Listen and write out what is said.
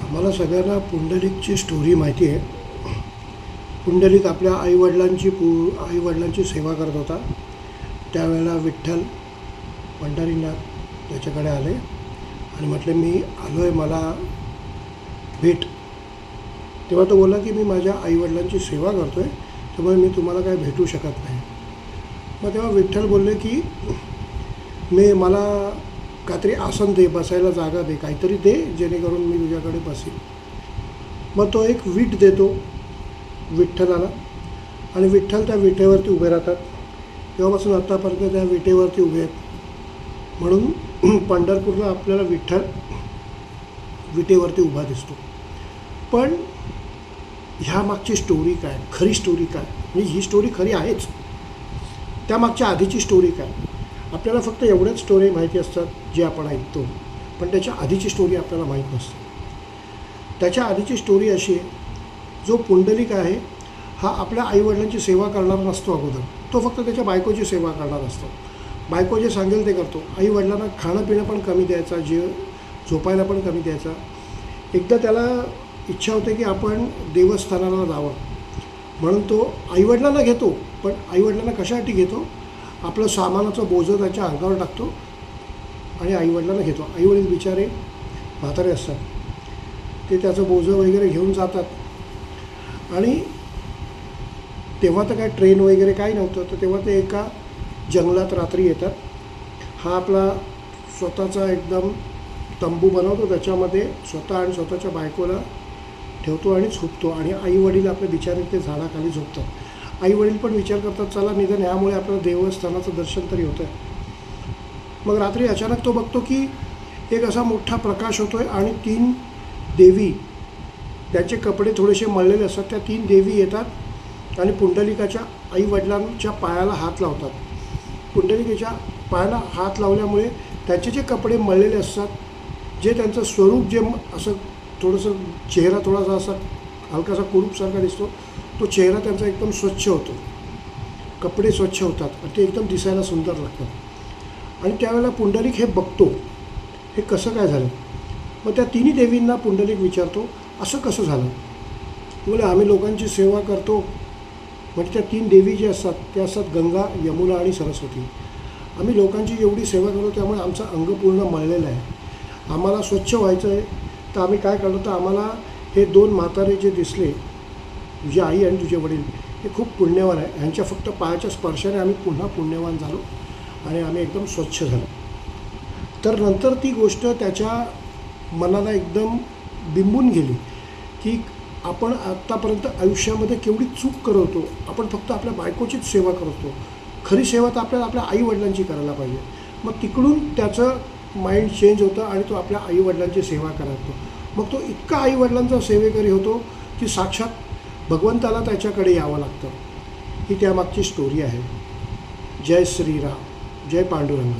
आम्हाला सगळ्यांना पुंडलिकची स्टोरी माहिती आहे. पुंडलिक आपल्या आईवडिलांची सेवा करत होता. त्यावेळेला विठ्ठल पंढरीनाथ त्याच्याकडे आले आणि म्हटले, मी आलो आहे, मला भेट. तेव्हा तो बोलला की मी माझ्या आईवडिलांची सेवा करतो आहे, त्यामुळे मी तुम्हाला काय भेटू शकत नाही. मग तेव्हा विठ्ठल बोलले की मला काहीतरी आसन दे, बसायला जागा दे, काहीतरी दे जेणेकरून मी तुझ्याकडे बसेन. मग तो एक वीट देतो विठ्ठलाला आणि विठ्ठल त्या विटेवरती उभे राहतात. तेव्हापासून आत्तापर्यंत त्या विटेवरती उभे आहेत. म्हणून पंढरपूरला आपल्याला विठ्ठल विटेवरती उभा दिसतो. पण ह्या मागची स्टोरी काय, खरी स्टोरी काय, म्हणजे ही स्टोरी खरी आहेच, त्यामागच्या आधीची स्टोरी काय. आपल्याला फक्त एवढ्याच स्टोरी माहिती असतात जे आपण ऐकतो, पण त्याच्या आधीची स्टोरी आपल्याला माहीत नसते. त्याच्या आधीची स्टोरी अशी आहे, जो पुंडलिक आहे हा आपल्या आईवडिलांची सेवा करणार नसतो. अगोदर तो फक्त त्याच्या बायकोची सेवा करणार असतो. बायको जे सांगेल ते करतो. आईवडिलांना खाणं पिणं पण कमी द्यायचा, झोपायला पण कमी द्यायचा. एकदा त्याला इच्छा होते की आपण देवस्थानाला जावं, म्हणून तो आईवडिलांना घेतो. पण आईवडिलांना कशासाठी घेतो, आपलं सामानाचं बोझं त्याच्या अंगावर टाकतो आणि आईवडिलांना घेतो. आईवडील बिचारे म्हातारे असतात, ते त्याचं बोझं वगैरे घेऊन जातात. आणि तेव्हा तर काय ट्रेन वगैरे काही नव्हतं, तर तेव्हा ते एका जंगलात रात्री येतात. हा आपला स्वतःचा एकदम तंबू बनवतो, त्याच्यामध्ये स्वतः आणि स्वतःच्या बायकोला ठेवतो आणि झोपतो. आणि आईवडील आपल्या बिचारे ते झाडाखाली झोपतात. आईवडील पण विचार करतात, चला निदान ह्यामुळे आपल्याला देवस्थानाचं दर्शन तरी होतं आहे. मग रात्री अचानक तो बघतो की एक असा मोठा प्रकाश होतो आहे आणि 3 देवी, त्यांचे कपडे थोडेसे मळलेले असतात, त्या 3 देवी येतात आणि पुंडलिकाच्या आईवडिलांच्या पायाला हात लावतात. पुंडलिकाच्या पायाला हात लावल्यामुळे त्यांचे जे कपडे मळलेले असतात, जे त्यांचं स्वरूप जे असं थोडंसं चेहरा थोडासा असा हलकासा कुरूपसारखा दिसतो, तो चेहरा त्यांचा एकदम स्वच्छ होतो, कपडे स्वच्छ होतात आणि ते एकदम दिसायला सुंदर लागतात. आणि त्यावेळेला पुंडलिक हे बघतो, हे कसं काय झालं. मग त्या 3 देवींना पुंडलिक विचारतो, असं कसं झालं. बोले, आम्ही लोकांची सेवा करतो. म्हणजे त्या 3 देवी जे असतात त्या असतात गंगा, यमुना आणि सरस्वती. आम्ही लोकांची एवढी सेवा करतो, त्यामुळे आमचं अंग पूर्ण मळलेलं आहे. आम्हाला स्वच्छ व्हायचं आहे, तर आम्ही काय करतो, तर आम्हाला हे 2 म्हातारे जे दिसले, तुझी आई आणि तुझे वडील, हे खूप पुण्यवान आहे. ह्यांच्या फक्त पायाच्या स्पर्शाने आम्ही पुन्हा पुण्यवान झालो आणि आम्ही एकदम स्वच्छ झालो. तर नंतर ती गोष्ट त्याच्या मनाला एकदम बिंबून गेली की आपण आत्तापर्यंत आयुष्यामध्ये केवढी चूक करतो. आपण फक्त आपल्या बायकोचीच सेवा करतो. खरी सेवा तर आपल्याला आपल्या आईवडिलांची करायला पाहिजे. मग तिकडून त्याचं माइंड चेंज होतं आणि तो आपल्या आईवडिलांची सेवा करतो. मग तो इतका आईवडिलांचा सेवेकरी होतो की साक्षात भगवंताला त्याच्याकडे यावं लागतं. ही त्यामागची स्टोरी आहे. जय श्रीराम, जय पांडुरंग.